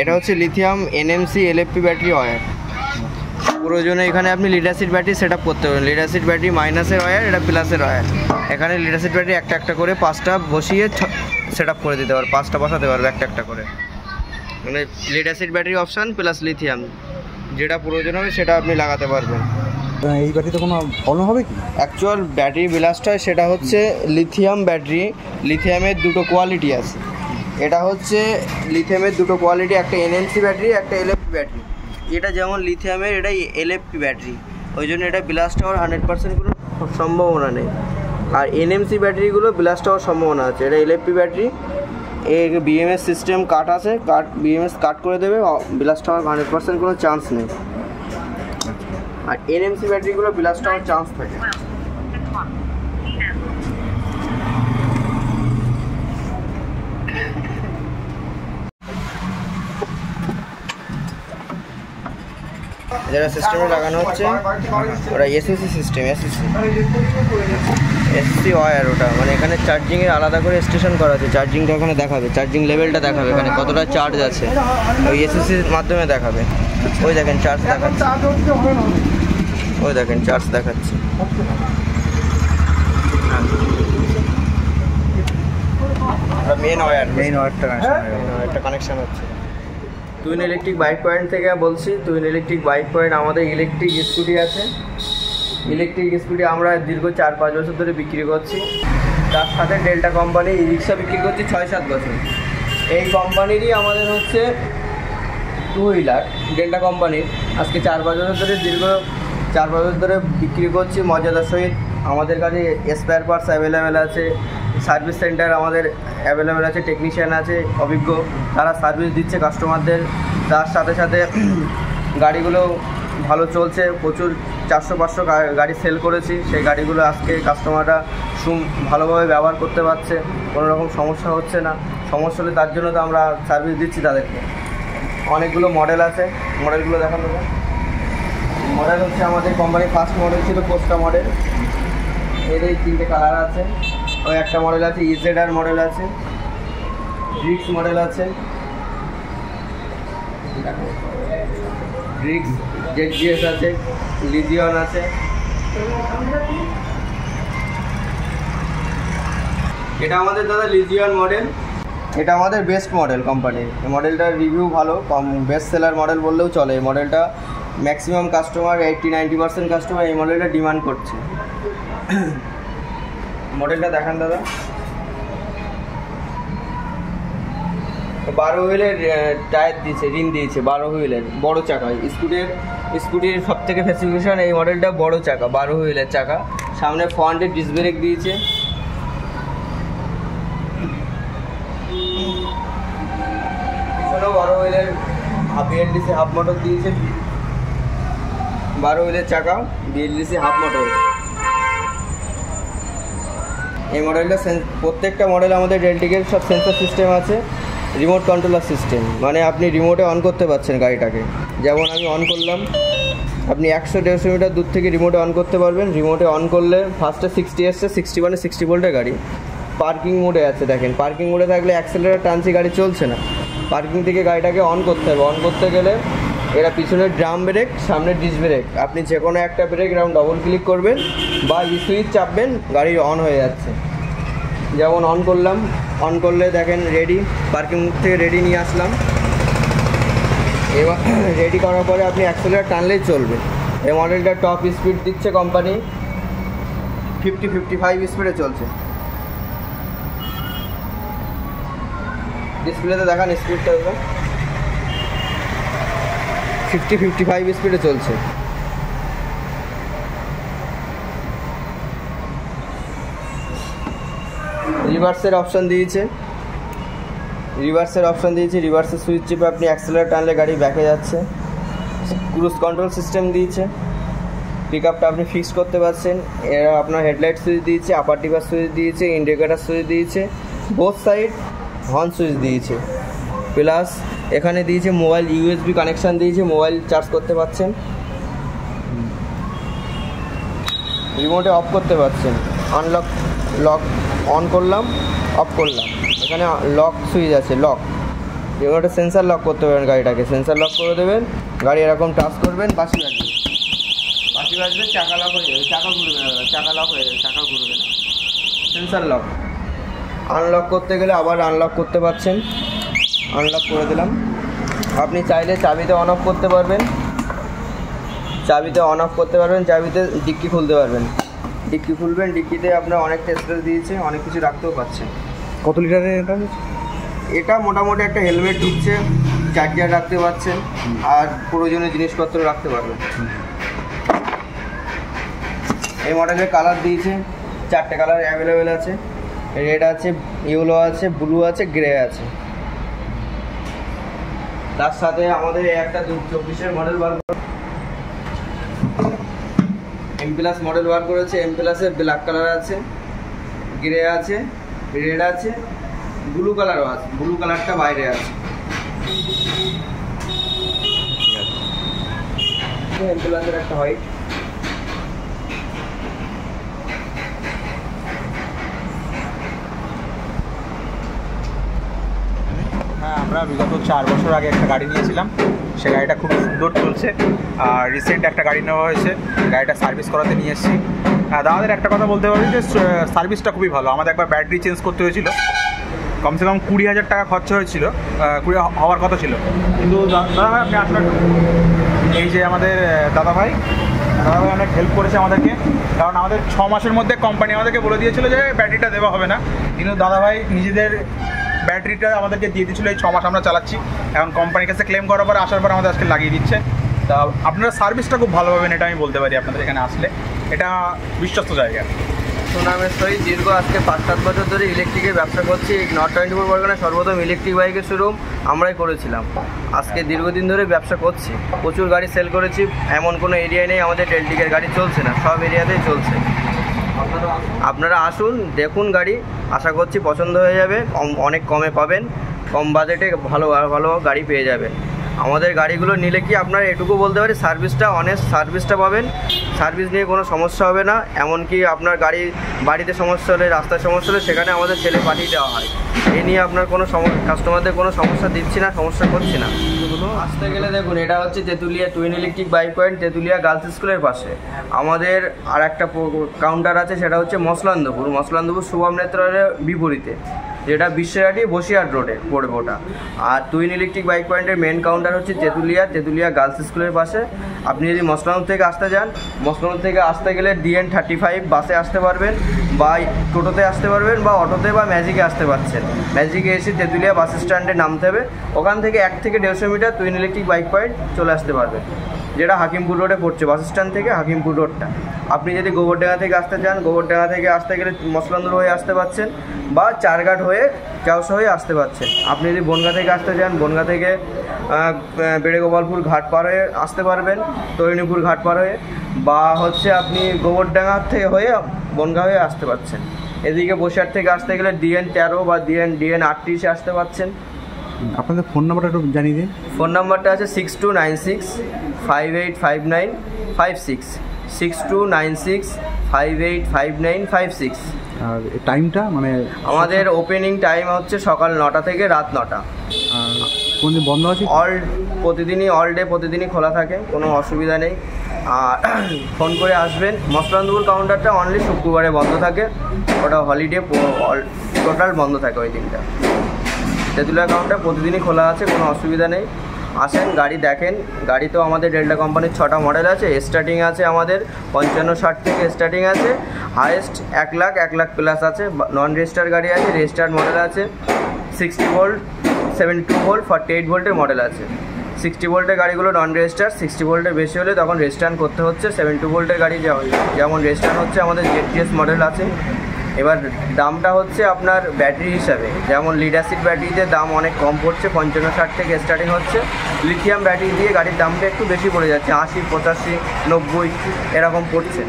এটা হচ্ছে lithium NMC LFP battery wire. প্রয়োজনে এখানে আপনি lead acid battery set up করতে পারেন। লিড অ্যাসিড ব্যাটারি মাইনাসের ওয়্যার, এটা প্লাসের ওয়্যার। এখানে লিড অ্যাসিড ব্যাটারি একটা একটা করে 5টা বসিয়ে সেট আপ করে দিতে পারবে, 5টা বসাতে পারবে একটা একটা করে। মানে lead acid battery option plus lithium, যেটা প্রয়োজন হবে সেটা আপনি লাগাতে পারবেন। এই ব্যাটারিতে কোনো প্রবলেম হবে কি? অ্যাকচুয়াল ব্যাটারি ব্লাস্ট হয় সেটা হচ্ছে লিথিয়াম ব্যাটারি। লিথিয়ামের দুটো কোয়ালিটি আছে। এটা হচ্ছে লিথিয়ামের দুটো কোয়ালিটি, একটা NMC ব্যাটারি, একটা LFP ব্যাটারি। এটা যেমন লিথিয়ামের, এটা LFP ব্যাটারি, ওই জন্য এটা ব্লাস্ট হওয়ার 100% কোনো সম্ভাবনা নেই। আর NMC ব্যাটারিগুলো ব্লাস্ট হওয়ার সম্ভাবনা আছে। এটা LFP ব্যাটারি, এর BMS সিস্টেম কাট আছে, BMS কাট করে দেবে, ব্লাস্ট হওয়ার 100% কোনো চান্স নেই। আর NMC ব্যাটারিগুলো ব্লাস্ট হওয়ার চান্স থাকে। যারা সিস্টেমে লাগানো হচ্ছে ওরা SSC সিস্টেম, SSC ওয়্যার ওটা, মানে এখানে চার্জিংয়ের আলাদা করে স্টেশন করা আছে। চার্জিংটা এখানে দেখাবে, চার্জিং লেভেলটা দেখাবে, এখানে কতটা চার্জ আছে ওই SSCর মাধ্যমে দেখাবে। ওই দেখেন চার্জ দেখাচ্ছে, ওই দেখেন চার্জ দেখাচ্ছে। মেন ওয়্যারটা কানেকশন হচ্ছে। টুইন ইলেকট্রিক বাইক পয়েন্ট থেকে বলছি। টুইন ইলেকট্রিক বাইক পয়েন্ট আমাদের ইলেকট্রিক স্কুটি আছে। ইলেকট্রিক স্কুটি আমরা দীর্ঘ 4-5 বছর ধরে বিক্রি করছি। তার সাথে ডেল্টা কোম্পানি ই রিক্সা বিক্রি করছি 6-7 বছর। এই কোম্পানিরই আমাদের হচ্ছে 2 হুইলার ডেল্টা কোম্পানির আজকে 4-5 বছর ধরে, দীর্ঘ 4 বছর ধরে বিক্রি করছি মর্যাদার সহিত। আমাদের কাছে স্পেয়ার পার্টস অ্যাভেলেবেল আছে, সার্ভিস সেন্টার আমাদের অ্যাভেলেবেল আছে, টেকনিশিয়ান আছে অভিজ্ঞ, তারা সার্ভিস দিচ্ছে কাস্টমারদের। তার সাথে সাথে গাড়িগুলো ভালো চলছে, প্রচুর 400-500 গাড়ি সেল করেছি। সেই গাড়িগুলো আজকে কাস্টমাররা ভালোভাবে ব্যবহার করতে পারছে, কোনো রকম সমস্যা হচ্ছে না। সমস্যা হলে তার জন্য তো আমরা সার্ভিস দিচ্ছি তাদেরকে। অনেকগুলো মডেল আছে, মডেলগুলো দেখানো যায়। মডেল হচ্ছে আমাদের কোম্পানির ফার্স্ট মডেল ছিল পোস্টা মডেল, এর এই 3টে কালার আছে। ওই একটা মডেল আছে EZR মডেল আছে, রিক্স মডেল আছে, রিক্স ZGS আছে, লিজিয়ন আছে। এটা আমাদের দাদা লিজিয়ন মডেল, এটা আমাদের বেস্ট মডেল কোম্পানির। এই মডেলটার রিভিউ ভালো, বেস্ট সেলার মডেল বললেও চলে। এই মডেলটা ম্যাক্সিমাম কাস্টমার 80-90% কাস্টমার এই মডেলটা ডিমান্ড করছে। মডেলটা দেখান দাদা। 12 হুইলের টায়ার দিয়েছে, রিম দিয়েছে 12 হুইলের, বড় চাকা। স্কুটির সব থেকে স্পেসিফিকেশন এই মডেলটা বড় চাকা, 12 হুইলের চাকা। সামনে ফ্রন্টে ডিস্ক ব্রেক দিয়েছে। পিছনেও 12 হুইলের BLDC হাফ মোটর দিয়েছে, 12 হুইলের চাকা, BLDC হাফ মোটর। এই মডেলটা প্রত্যেকটা মডেল আমাদের ডেলটিকের সব সেন্সর সিস্টেম আছে, রিমোট কন্ট্রোলার সিস্টেম, মানে আপনি রিমোটে অন করতে পারছেন গাড়িটাকে। যেমন আমি অন করলাম, আপনি 100-150 মিটার দূর থেকে রিমোটে অন করতে পারবেন। রিমোটে অন করলে ফার্স্টে 60 এসছে, 60 মানে 60 ভোল্টের গাড়ি। পার্কিং মোডে আছে, দেখেন পার্কিং মোডে থাকলে অ্যাক্সেলারেটর টানছি, গাড়ি চলছে না। পার্কিং থেকে গাড়িটাকে অন করতে হবে। অন করতে গেলে এরা পিছনের ড্রাম ব্রেক, সামনের ডিস্ক ব্রেক, আপনি যে কোনো একটা ব্রেক এরকম ডবল ক্লিক করবেন বা সুইচ চাপবেন, গাড়ি অন হয়ে যাচ্ছে। যেমন অন করলাম, অন করলে দেখেন রেডি, পার্কিং থেকে রেডি নিয়ে আসলাম। এবার রেডি করার পরে আপনি অ্যাক্সেলারেটর টানলেই চলবে। এই মডেলটা টপ স্পিড দিচ্ছে কোম্পানি, 50-55 স্পিডে চলছে। ডিসপ্লেতে দেখান স্পিডটা, 50-55 স্পিডে চলছে। রিভার্সের অপশান দিয়েছে, রিভার্সের সুইচ চেপে আপনি অ্যাক্সেলারেটর টানলে গাড়ি ব্যাকে যাচ্ছে। ক্রুজ কন্ট্রোল সিস্টেম দিয়েছে, পিক আপটা আপনি ফিক্স করতে পারছেন। এরা আপনার হেডলাইট সুইচ দিয়েছে, আপার ডিপার সুইচ দিয়েছে, ইন্ডিকেটার সুইচ দিয়েছে, বোথ সাইড হর্ন সুইচ দিয়েছে। প্লাস এখানে দিয়েছে মোবাইল USB কানেকশান দিয়েছে, মোবাইল চার্জ করতে পারছেন। রিমোটে অফ করতে পারছেন, আনলক, লক অন করলাম, অফ করলাম। এখানে লক সুইচ আছে, লক রিমোটে সেন্সার লক করতে পারবেন গাড়িটাকে, সেন্সার লক করে দেবেন, গাড়ি এরকম টাচ করবেন, বাঁশি বাজবে, চাকা লক হয়ে যাবে, চাকা ঘুরবে না, চাকা লক হয়ে যাবে, চাকা ঘুরবে না। Sensor lock. আনলক করতে গেলে আবার আনলক করতে পারছেন, আনলক করে দিলাম। আপনি চাইলে চাবিতে অন অফ করতে পারবেন, চাবিতে ডিক্কি খুলতে পারবেন, ডিক্কি খুলবেন, ডিক্কিতে আপনার অনেকটা স্পেস দিয়েছে, অনেক কিছু রাখতেও পারছেন। কত লিটারের এটা? এটা মোটামুটি একটা হেলমেট ঢুকছে, চার্জার রাখতে পারছেন, আর প্রয়োজনীয় জিনিসপত্র রাখতে পারবেন। এই মডেলের কালার দিয়েছে, 4টে কালার অ্যাভেলেবেল আছে, রেড আছে, ইয়েলো আছে, ব্লু আছে, গ্রে আছে। তার সাথে আমাদের একটা 2024-এর মডেল বার M+ মডেল বার করেছে। M+-এর ব্ল্যাক কালার আছে, গ্রে আছে, রেড আছে, ব্লু কালারও আছে, ব্লু কালারটা বাইরে আছে। M+-এর একটা হোয়াইট। হ্যাঁ, আমরা বিগত 4 বছর আগে একটা গাড়ি নিয়েছিলাম, সে গাড়িটা খুব সুন্দর চলছে। আর রিসেন্ট একটা গাড়ি নেওয়া হয়েছে, গাড়িটা সার্ভিস করাতে নিয়ে এসেছি। দাদাদের একটা কথা বলতে পারি যে সার্ভিসটা খুবই ভালো। আমাদের একবার ব্যাটারি চেঞ্জ করতে হয়েছিল, কমসে কম 20,000 টাকা খরচা হয়েছিল, 20 হওয়ার কথা ছিল। কিন্তু দাদাভাই আপনি আসলে এই যে আমাদের দাদাভাই অনেক হেল্প করেছে আমাদেরকে, কারণ আমাদের 6 মাসের মধ্যে কোম্পানি আমাদেরকে বলে দিয়েছিল যে ব্যাটারিটা দেওয়া হবে না, কিন্তু দাদাভাই নিজেদের ব্যাটারিটা আমাদেরকে দিয়ে দিয়েছিলো। এই 6 মাস আমরা চালাচ্ছি, এখন কোম্পানির কাছে ক্লেম করার পর আসার পর আমাদের আজকে লাগিয়ে দিচ্ছে। তা আপনারা সার্ভিসটা খুব ভালো পাবেন, এটা আমি বলতে পারি। আপনাদের এখানে আসলে এটা বিশ্বস্ত জায়গা। সুনামের সহিত দীর্ঘ আজকে 5-7 বছর ধরে ইলেকট্রিকের ব্যবসা করছি। নর্থ 24 পরগনায় সর্বপ্রথম ইলেকট্রিক বাইকের শোরুম আমরাই করেছিলাম। আজকে দীর্ঘদিন ধরে ব্যবসা করছি, প্রচুর গাড়ি সেল করেছি। এমন কোনো এরিয়ায় নেই আমাদের টেলটিকের গাড়ি চলছে না, সব এরিয়াতেই চলছে। আপনারা আসুন, দেখুন গাড়ি, আশা করছি পছন্দ হয়ে যাবে, অনেক কমে পাবেন, কম বাজেটে ভালো ভালো গাড়ি পেয়ে যাবেন। আমাদের গাড়িগুলো নিলে কি আপনারা এটুকু বলতে পারি, সার্ভিসটা অনেস্ট সার্ভিসটা পাবেন, সার্ভিস নিয়ে কোনো সমস্যা হবে না। এমনকি আপনার গাড়ি বাড়িতে সমস্যা হলে, রাস্তায় সমস্যা হলে সেখানে আমাদের ছেলে পাঠিয়ে দেওয়া হয়। এ নিয়ে আপনার কোনো কাস্টমারদের কোনো সমস্যা দিচ্ছি না, সমস্যা করছি না। আসতে গেলে দেখুন, এটা হচ্ছে Tetulia twin electric bike point, Tetulia girls স্কুলের পাশে। আমাদের আর একটা কাউন্টার আছে, সেটা হচ্ছে মসলান্দপুর শুভম নেত্রালয়ের বিপরীতে, যেটা বিশ্বরাটি বসিরহাট রোডে পড়বে ওটা। আর টুইন ইলেকট্রিক বাইক পয়েন্টের মেন কাউন্টার হচ্ছে তেঁতুলিয়া গার্লস স্কুলের পাশে। আপনি যদি মসলান্দপুর থেকে আসতে যান, মসলান্দপুর থেকে আসতে গেলে DN35 বাসে আসতে পারবেন, বা টোটোতে আসতে পারবেন, বা অটোতে বা ম্যাজিকে আসতে পারছেন। ম্যাজিকে এসে তেঁতুলিয়া বাস স্ট্যান্ডে নামতে হবে, ওখান থেকে 1 থেকে 150 metre twin electric bike point চলে আসতে পারবেন, যেটা হাকিমপুর রোডে পড়ছে, বাস স্ট্যান্ড থেকে হাকিমপুর রোডটা। আপনি যদি গোবরডাঙ্গা থেকে আসতে চান, গোবরডাঙ্গা থেকে আসতে গেলে মসলান্দপুর হয়ে আসতে পারছেন, বা চারঘাট হয়ে চাউসা হয়ে আসতে পারছেন। আপনি যদি বনগা থেকে আসতে চান, বনগা থেকে বেড়েগোপালপুর ঘাট পার হয়ে আসতে পারবেন, তরিণীপুর ঘাট পার হয়ে, বা হচ্ছে আপনি গোবরডাঙ্গা থেকে হয়ে বনগা হয়ে আসতে পারছেন। এদিকে বসিরহাট থেকে আসতে গেলে DN13 বা DN38 আসতে পারছেন। আপনাদের ফোন নাম্বারটা একটু জানিয়ে দিন। ফোন নাম্বারটা আছে 6296585956, 6296585956। আর টাইমটা মানে আমাদের ওপেনিং টাইম হচ্ছে সকাল 9টা থেকে রাত 9টা। আর কোন দিন বন্ধ আছে? প্রতিদিনই অল ডে প্রতিদিনই খোলা থাকে, কোনো অসুবিধা নেই। আর ফোন করে আসবেন। মসলান্দপুর কাউন্টারটা অনলি শুক্রবারে বন্ধ থাকে, ওটা হলিডে, টোটাল বন্ধ থাকে ওই দিনটা। তেঁতুলিয়া কাউন্টার প্রতিদিনই খোলা আছে, কোনো অসুবিধা নেই। আসেন, গাড়ি দেখেন। গাড়ি তো আমাদের ডেল্টা কোম্পানির 6টা মডেল আছে। স্টার্টিং আছে আমাদের 55-60 থেকে স্টার্টিং আছে, হায়েস্ট 1 লাখ প্লাস আছে। নন রেজিস্টার গাড়ি আছে, রেজিস্টার্ড মডেল আছে। 60 ভোল্ট, 72 ভোল্ট, 48 ভোল্টের মডেল আছে। 60 ভোল্টের গাড়িগুলো নন রেজিস্টার, 60 ভোল্টের বেশি হলে তখন রেজিস্ট্যান্ড করতে হচ্ছে। 72 ভোল্টের গাড়ি যেমন রেজিস্ট্যান্ড হচ্ছে, আমাদের ZTS মডেল আছে। এবার দামটা হচ্ছে আপনার ব্যাটারি হিসাবে, যেমন লিড অ্যাসিড ব্যাটারিতে দাম অনেক কম পড়ছে, 55-60 থেকে স্টার্টিং হচ্ছে। লিথিয়াম ব্যাটারি দিয়ে গাড়ির দামটা একটু বেশি পড়ে যাচ্ছে, 80, 85, 90 এরকম পড়ছে।